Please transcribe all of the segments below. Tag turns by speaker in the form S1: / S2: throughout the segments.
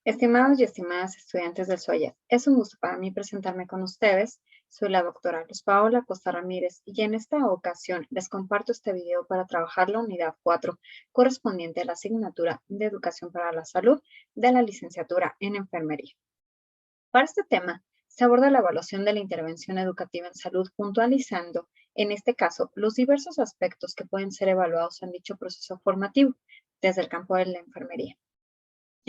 S1: Estimados y estimadas estudiantes del SOAYED, es un gusto para mí presentarme con ustedes. Soy la doctora Luz Paola Costa Ramírez y en esta ocasión les comparto este video para trabajar la unidad 4 correspondiente a la asignatura de Educación para la Salud de la licenciatura en Enfermería. Para este tema se aborda la evaluación de la intervención educativa en salud, puntualizando, en este caso, los diversos aspectos que pueden ser evaluados en dicho proceso formativo desde el campo de la enfermería.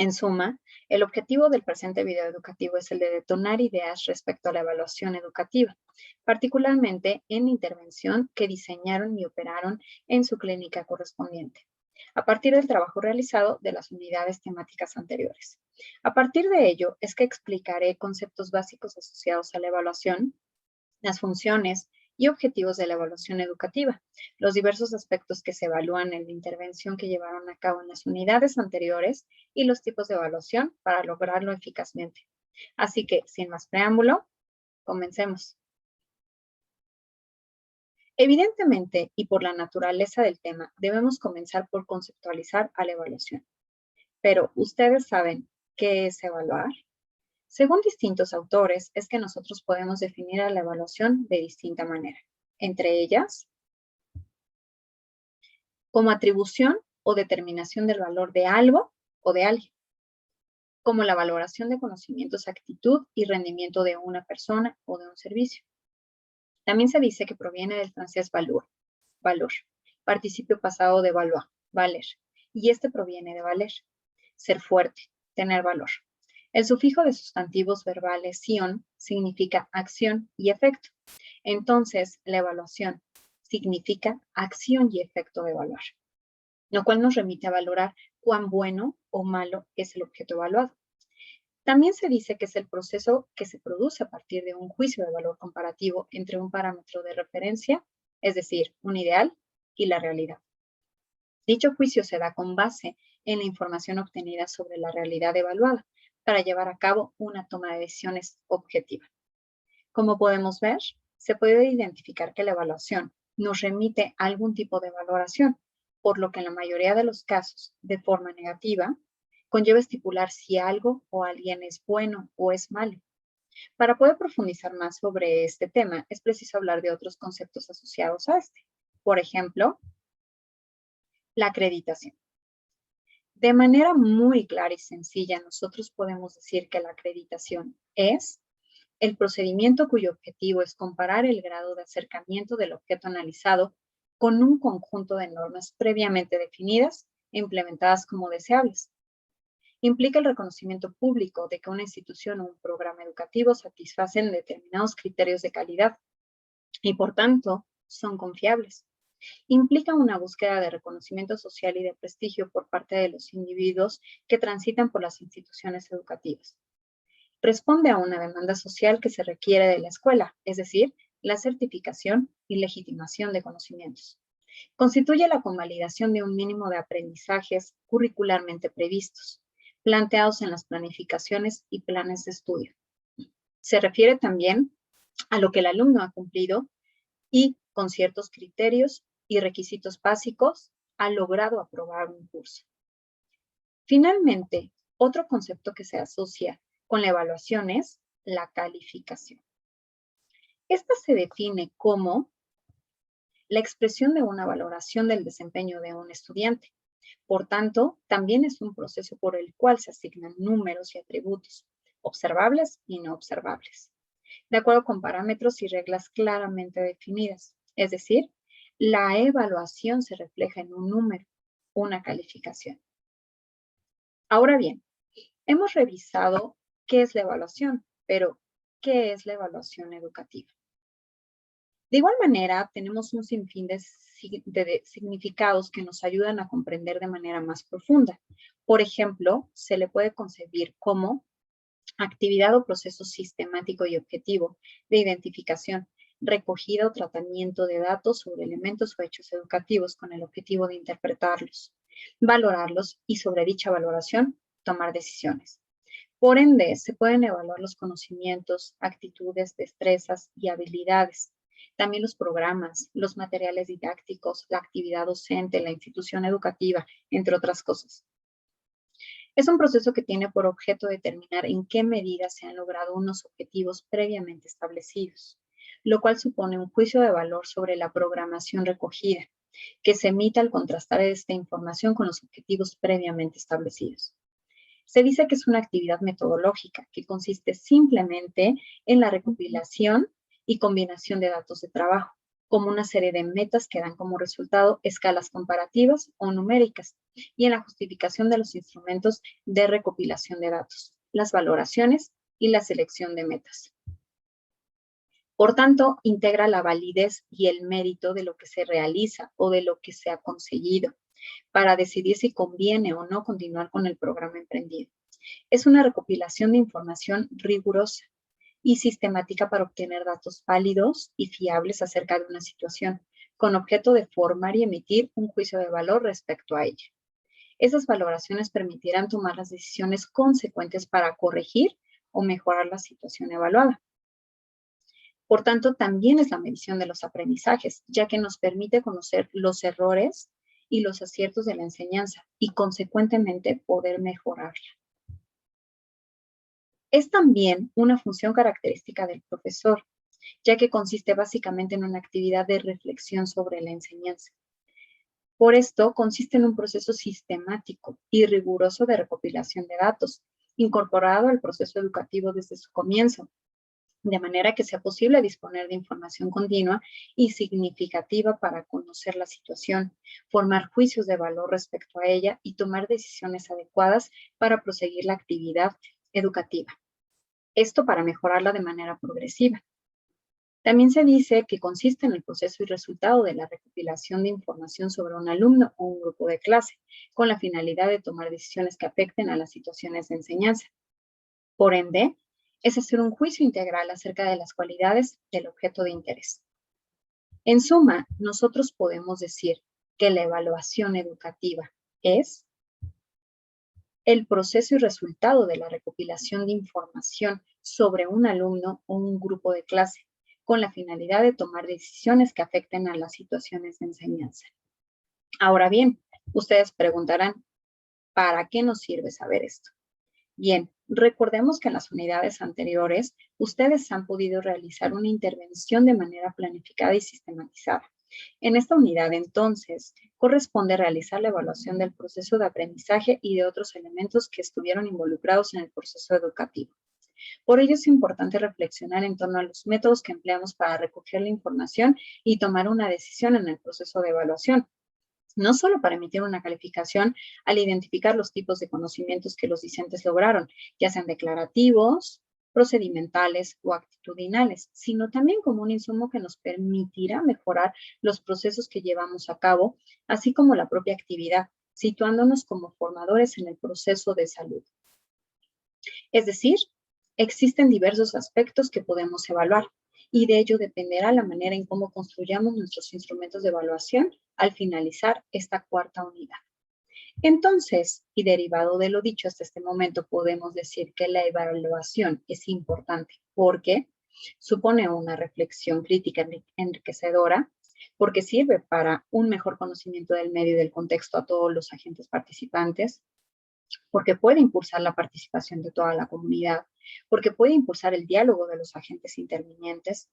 S1: En suma, el objetivo del presente video educativo es el de detonar ideas respecto a la evaluación educativa, particularmente en la intervención que diseñaron y operaron en su clínica correspondiente, a partir del trabajo realizado de las unidades temáticas anteriores. A partir de ello es que explicaré conceptos básicos asociados a la evaluación, las funciones y objetivos de la evaluación educativa, los diversos aspectos que se evalúan en la intervención que llevaron a cabo en las unidades anteriores y los tipos de evaluación para lograrlo eficazmente. Así que, sin más preámbulo, comencemos. Evidentemente, y por la naturaleza del tema, debemos comenzar por conceptualizar a la evaluación. Pero, ¿ustedes saben qué es evaluar? Según distintos autores, es que nosotros podemos definir a la evaluación de distinta manera. Entre ellas, como atribución o determinación del valor de algo o de alguien, como la valoración de conocimientos, actitud y rendimiento de una persona o de un servicio. También se dice que proviene del francés valor, participio pasado de valoir, valer, y este proviene de valer, ser fuerte, tener valor. El sufijo de sustantivos verbales sion significa acción y efecto. Entonces, la evaluación significa acción y efecto de evaluar, lo cual nos remite a valorar cuán bueno o malo es el objeto evaluado. También se dice que es el proceso que se produce a partir de un juicio de valor comparativo entre un parámetro de referencia, es decir, un ideal, y la realidad. Dicho juicio se da con base en la información obtenida sobre la realidad evaluada para llevar a cabo una toma de decisiones objetiva. Como podemos ver, se puede identificar que la evaluación nos remite a algún tipo de valoración, por lo que en la mayoría de los casos, de forma negativa, conlleva estipular si algo o alguien es bueno o es malo. Para poder profundizar más sobre este tema, es preciso hablar de otros conceptos asociados a este. Por ejemplo, la acreditación. De manera muy clara y sencilla, nosotros podemos decir que la acreditación es el procedimiento cuyo objetivo es comparar el grado de acercamiento del objeto analizado con un conjunto de normas previamente definidas e implementadas como deseables. Implica el reconocimiento público de que una institución o un programa educativo satisfacen determinados criterios de calidad y, por tanto, son confiables. Implica una búsqueda de reconocimiento social y de prestigio por parte de los individuos que transitan por las instituciones educativas. Responde a una demanda social que se requiere de la escuela, es decir, la certificación y legitimación de conocimientos. Constituye la convalidación de un mínimo de aprendizajes curricularmente previstos, planteados en las planificaciones y planes de estudio. Se refiere también a lo que el alumno ha cumplido y, con ciertos criterios y requisitos básicos, ha logrado aprobar un curso. Finalmente, otro concepto que se asocia con la evaluación es la calificación. Esta se define como la expresión de una valoración del desempeño de un estudiante. Por tanto, también es un proceso por el cual se asignan números y atributos, observables y no observables, de acuerdo con parámetros y reglas claramente definidas. Es decir, la evaluación se refleja en un número, una calificación. Ahora bien, hemos revisado qué es la evaluación, pero ¿qué es la evaluación educativa? De igual manera, tenemos un sinfín de significados que nos ayudan a comprender de manera más profunda. Por ejemplo, se le puede concebir como actividad o proceso sistemático y objetivo de identificación, recogida o tratamiento de datos sobre elementos o hechos educativos con el objetivo de interpretarlos, valorarlos y sobre dicha valoración tomar decisiones. Por ende, se pueden evaluar los conocimientos, actitudes, destrezas y habilidades. También los programas, los materiales didácticos, la actividad docente, la institución educativa, entre otras cosas. Es un proceso que tiene por objeto determinar en qué medida se han logrado unos objetivos previamente establecidos, lo cual supone un juicio de valor sobre la programación recogida, que se emite al contrastar esta información con los objetivos previamente establecidos. Se dice que es una actividad metodológica que consiste simplemente en la recopilación y combinación de datos de trabajo, como una serie de metas que dan como resultado escalas comparativas o numéricas, y en la justificación de los instrumentos de recopilación de datos, las valoraciones y la selección de metas. Por tanto, integra la validez y el mérito de lo que se realiza o de lo que se ha conseguido para decidir si conviene o no continuar con el programa emprendido. Es una recopilación de información rigurosa y sistemática para obtener datos válidos y fiables acerca de una situación, con objeto de formar y emitir un juicio de valor respecto a ella. Esas valoraciones permitirán tomar las decisiones consecuentes para corregir o mejorar la situación evaluada. Por tanto, también es la medición de los aprendizajes, ya que nos permite conocer los errores y los aciertos de la enseñanza y, consecuentemente, poder mejorarla. Es también una función característica del profesor, ya que consiste básicamente en una actividad de reflexión sobre la enseñanza. Por esto, consiste en un proceso sistemático y riguroso de recopilación de datos, incorporado al proceso educativo desde su comienzo, de manera que sea posible disponer de información continua y significativa para conocer la situación, formar juicios de valor respecto a ella y tomar decisiones adecuadas para proseguir la actividad educativa. Esto para mejorarla de manera progresiva. También se dice que consiste en el proceso y resultado de la recopilación de información sobre un alumno o un grupo de clase, con la finalidad de tomar decisiones que afecten a las situaciones de enseñanza. Por ende, es hacer un juicio integral acerca de las cualidades del objeto de interés. En suma, nosotros podemos decir que la evaluación educativa es el proceso y resultado de la recopilación de información sobre un alumno o un grupo de clase, con la finalidad de tomar decisiones que afecten a las situaciones de enseñanza. Ahora bien, ustedes preguntarán, ¿para qué nos sirve saber esto? Bien, recordemos que en las unidades anteriores, ustedes han podido realizar una intervención de manera planificada y sistematizada. En esta unidad, entonces, corresponde realizar la evaluación del proceso de aprendizaje y de otros elementos que estuvieron involucrados en el proceso educativo. Por ello, es importante reflexionar en torno a los métodos que empleamos para recoger la información y tomar una decisión en el proceso de evaluación. No solo para emitir una calificación al identificar los tipos de conocimientos que los discentes lograron, ya sean declarativos, procedimentales o actitudinales, sino también como un insumo que nos permitirá mejorar los procesos que llevamos a cabo, así como la propia actividad, situándonos como formadores en el proceso de salud. Es decir, existen diversos aspectos que podemos evaluar y de ello dependerá la manera en cómo construyamos nuestros instrumentos de evaluación al finalizar esta cuarta unidad. Entonces, y derivado de lo dicho hasta este momento, podemos decir que la evaluación es importante porque supone una reflexión crítica enriquecedora, porque sirve para un mejor conocimiento del medio y del contexto a todos los agentes participantes, porque puede impulsar la participación de toda la comunidad, porque puede impulsar el diálogo de los agentes intervinientes,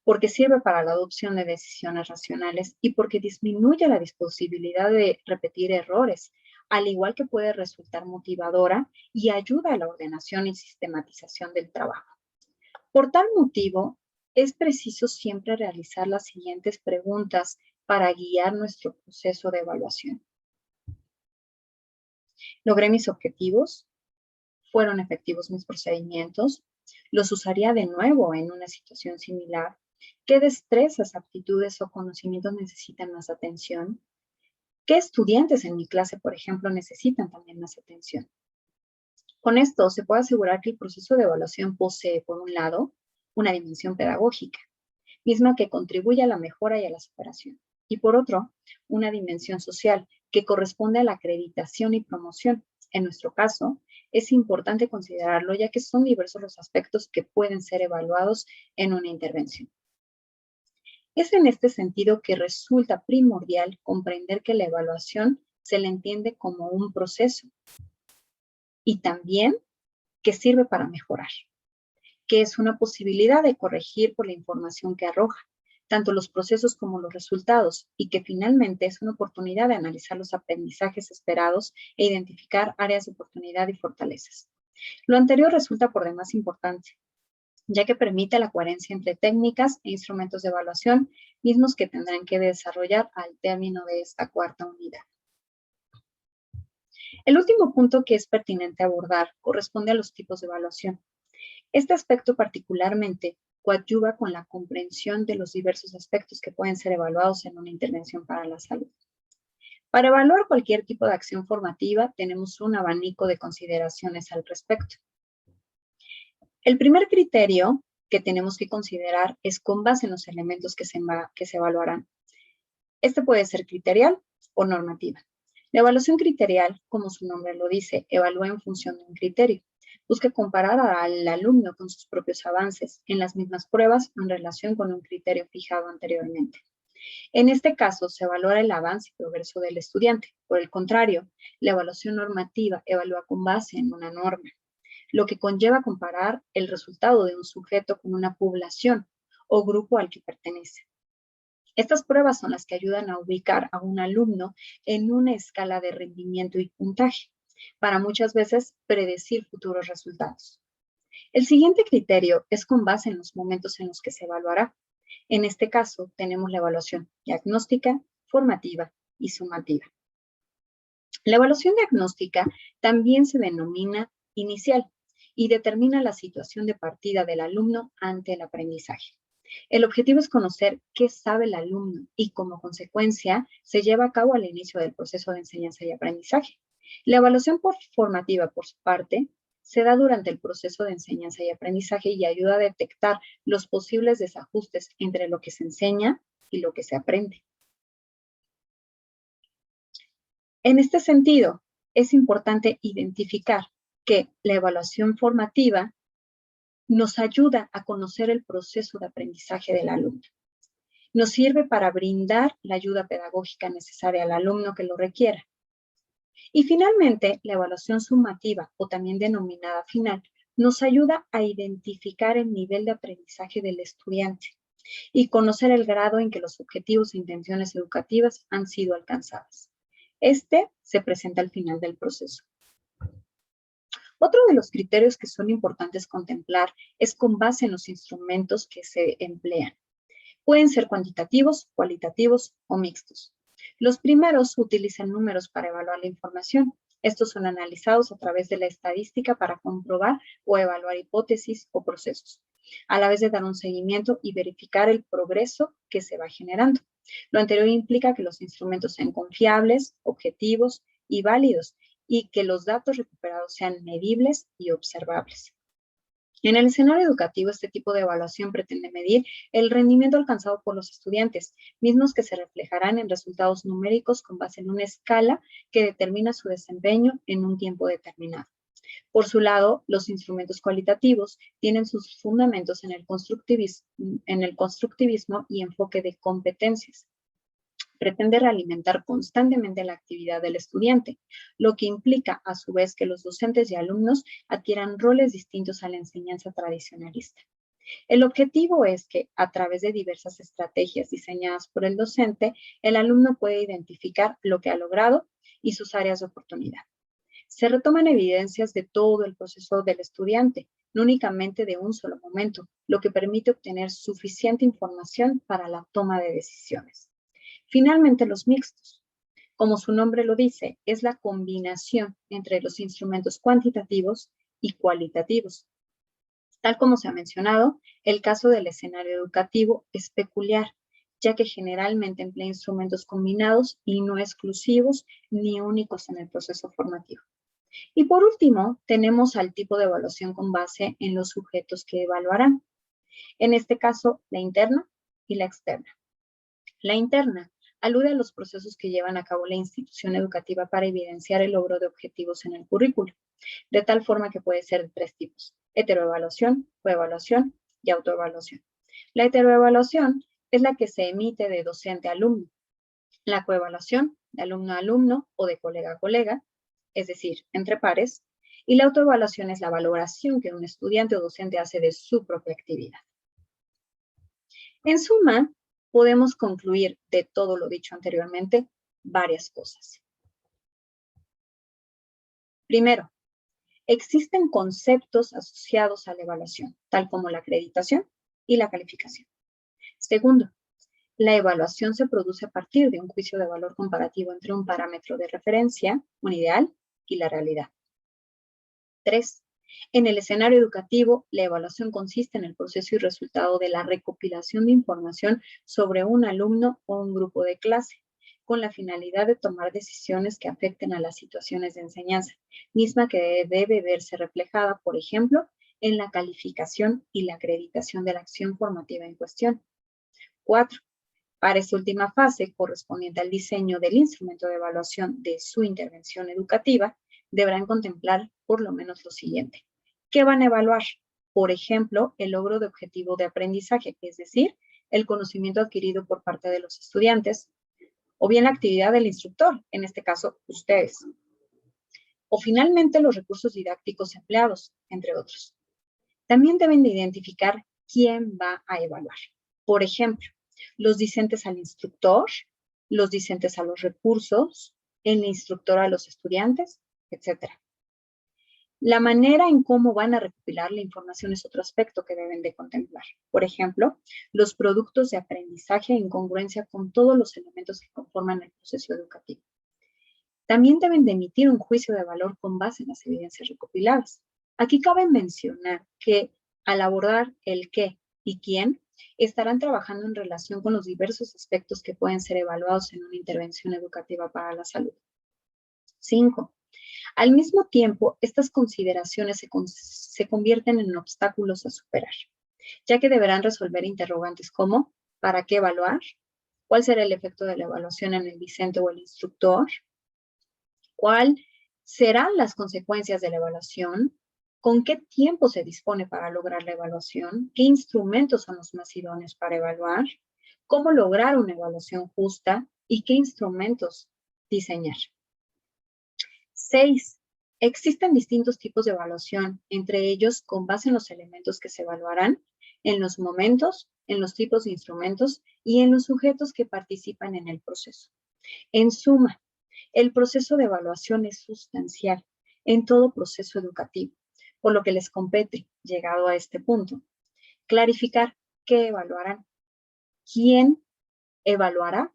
S1: porque sirve para la adopción de decisiones racionales y porque disminuye la posibilidad de repetir errores, al igual que puede resultar motivadora y ayuda a la ordenación y sistematización del trabajo. Por tal motivo, es preciso siempre realizar las siguientes preguntas para guiar nuestro proceso de evaluación. ¿Logré mis objetivos? ¿Fueron efectivos mis procedimientos? ¿Los usaría de nuevo en una situación similar? ¿Qué destrezas, aptitudes o conocimientos necesitan más atención? ¿Qué estudiantes en mi clase, por ejemplo, necesitan también más atención? Con esto se puede asegurar que el proceso de evaluación posee, por un lado, una dimensión pedagógica, misma que contribuye a la mejora y a la superación, y por otro, una dimensión social que corresponde a la acreditación y promoción. En nuestro caso, es importante considerarlo ya que son diversos los aspectos que pueden ser evaluados en una intervención. Es en este sentido que resulta primordial comprender que la evaluación se le entiende como un proceso y también que sirve para mejorar, que es una posibilidad de corregir por la información que arroja, tanto los procesos como los resultados, y que finalmente es una oportunidad de analizar los aprendizajes esperados e identificar áreas de oportunidad y fortalezas. Lo anterior resulta por demás importante, ya que permite la coherencia entre técnicas e instrumentos de evaluación, mismos que tendrán que desarrollar al término de esta cuarta unidad. El último punto que es pertinente abordar corresponde a los tipos de evaluación. Este aspecto particularmente coadyuva con la comprensión de los diversos aspectos que pueden ser evaluados en una intervención para la salud. Para evaluar cualquier tipo de acción formativa, tenemos un abanico de consideraciones al respecto. El primer criterio que tenemos que considerar es con base en los elementos que se evaluarán. Este puede ser criterial o normativa. La evaluación criterial, como su nombre lo dice, evalúa en función de un criterio. Busca comparar al alumno con sus propios avances en las mismas pruebas en relación con un criterio fijado anteriormente. En este caso, se evalúa el avance y progreso del estudiante. Por el contrario, la evaluación normativa evalúa con base en una norma, lo que conlleva comparar el resultado de un sujeto con una población o grupo al que pertenece. Estas pruebas son las que ayudan a ubicar a un alumno en una escala de rendimiento y puntaje, para muchas veces predecir futuros resultados. El siguiente criterio es con base en los momentos en los que se evaluará. En este caso, tenemos la evaluación diagnóstica, formativa y sumativa. La evaluación diagnóstica también se denomina inicial y determina la situación de partida del alumno ante el aprendizaje. El objetivo es conocer qué sabe el alumno y, como consecuencia, se lleva a cabo al inicio del proceso de enseñanza y aprendizaje. La evaluación formativa, por su parte, se da durante el proceso de enseñanza y aprendizaje y ayuda a detectar los posibles desajustes entre lo que se enseña y lo que se aprende. En este sentido, es importante identificar que la evaluación formativa nos ayuda a conocer el proceso de aprendizaje del alumno. Nos sirve para brindar la ayuda pedagógica necesaria al alumno que lo requiera. Y finalmente, la evaluación sumativa, o también denominada final, nos ayuda a identificar el nivel de aprendizaje del estudiante y conocer el grado en que los objetivos e intenciones educativas han sido alcanzadas. Este se presenta al final del proceso. Otro de los criterios que son importantes contemplar es con base en los instrumentos que se emplean. Pueden ser cuantitativos, cualitativos o mixtos. Los primeros utilizan números para evaluar la información. Estos son analizados a través de la estadística para comprobar o evaluar hipótesis o procesos, a la vez de dar un seguimiento y verificar el progreso que se va generando. Lo anterior implica que los instrumentos sean confiables, objetivos y válidos, y que los datos recuperados sean medibles y observables. En el escenario educativo, este tipo de evaluación pretende medir el rendimiento alcanzado por los estudiantes, mismos que se reflejarán en resultados numéricos con base en una escala que determina su desempeño en un tiempo determinado. Por su lado, los instrumentos cualitativos tienen sus fundamentos en el constructivismo y enfoque de competencias. Pretende realimentar constantemente la actividad del estudiante, lo que implica a su vez que los docentes y alumnos adquieran roles distintos a la enseñanza tradicionalista. El objetivo es que, a través de diversas estrategias diseñadas por el docente, el alumno puede identificar lo que ha logrado y sus áreas de oportunidad. Se retoman evidencias de todo el proceso del estudiante, no únicamente de un solo momento, lo que permite obtener suficiente información para la toma de decisiones. Finalmente, los mixtos. Como su nombre lo dice, es la combinación entre los instrumentos cuantitativos y cualitativos. Tal como se ha mencionado, el caso del escenario educativo es peculiar, ya que generalmente emplea instrumentos combinados y no exclusivos ni únicos en el proceso formativo. Y por último, tenemos al tipo de evaluación con base en los sujetos que evaluarán. En este caso, la interna y la externa. La interna alude a los procesos que llevan a cabo la institución educativa para evidenciar el logro de objetivos en el currículo, de tal forma que puede ser de tres tipos: heteroevaluación, coevaluación y autoevaluación. La heteroevaluación es la que se emite de docente a alumno. La coevaluación, de alumno a alumno o de colega a colega, es decir, entre pares. Y la autoevaluación es la valoración que un estudiante o docente hace de su propia actividad. En suma, podemos concluir de todo lo dicho anteriormente varias cosas. Primero, existen conceptos asociados a la evaluación, tal como la acreditación y la calificación. Segundo, la evaluación se produce a partir de un juicio de valor comparativo entre un parámetro de referencia, un ideal, y la realidad. 3. En el escenario educativo, la evaluación consiste en el proceso y resultado de la recopilación de información sobre un alumno o un grupo de clase, con la finalidad de tomar decisiones que afecten a las situaciones de enseñanza, misma que debe verse reflejada, por ejemplo, en la calificación y la acreditación de la acción formativa en cuestión. 4. Para esta última fase, correspondiente al diseño del instrumento de evaluación de su intervención educativa, deberán contemplar por lo menos lo siguiente. ¿Qué van a evaluar? Por ejemplo, el logro de objetivo de aprendizaje, es decir, el conocimiento adquirido por parte de los estudiantes, o bien la actividad del instructor, en este caso, ustedes. O finalmente, los recursos didácticos empleados, entre otros. También deben de identificar quién va a evaluar. Por ejemplo, los discentes al instructor, los discentes a los recursos, el instructor a los estudiantes, etc. La manera en cómo van a recopilar la información es otro aspecto que deben de contemplar. Por ejemplo, los productos de aprendizaje en congruencia con todos los elementos que conforman el proceso educativo. También deben de emitir un juicio de valor con base en las evidencias recopiladas. Aquí cabe mencionar que al abordar el qué y quién, estarán trabajando en relación con los diversos aspectos que pueden ser evaluados en una intervención educativa para la salud. 5. Al mismo tiempo, estas consideraciones se convierten en obstáculos a superar, ya que deberán resolver interrogantes como ¿para qué evaluar? ¿Cuál será el efecto de la evaluación en el discente o el instructor? ¿Cuáles serán las consecuencias de la evaluación? ¿Con qué tiempo se dispone para lograr la evaluación? ¿Qué instrumentos son los más idóneos para evaluar? ¿Cómo lograr una evaluación justa? ¿Y qué instrumentos diseñar? 6. Existen distintos tipos de evaluación, entre ellos con base en los elementos que se evaluarán, en los momentos, en los tipos de instrumentos y en los sujetos que participan en el proceso. En suma, el proceso de evaluación es sustancial en todo proceso educativo, por lo que les compete, llegado a este punto, clarificar qué evaluarán, quién evaluará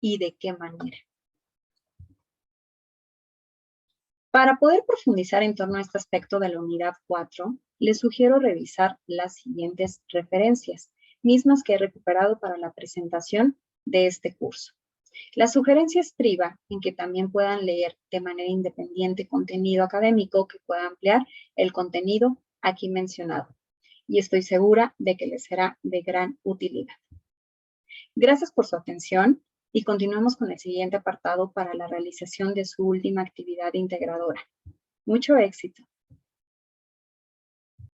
S1: y de qué manera. Para poder profundizar en torno a este aspecto de la unidad 4, les sugiero revisar las siguientes referencias, mismas que he recuperado para la presentación de este curso. La sugerencia estriba en que también puedan leer de manera independiente contenido académico que pueda ampliar el contenido aquí mencionado, y estoy segura de que les será de gran utilidad. Gracias por su atención y continuamos con el siguiente apartado para la realización de su última actividad integradora. Mucho éxito.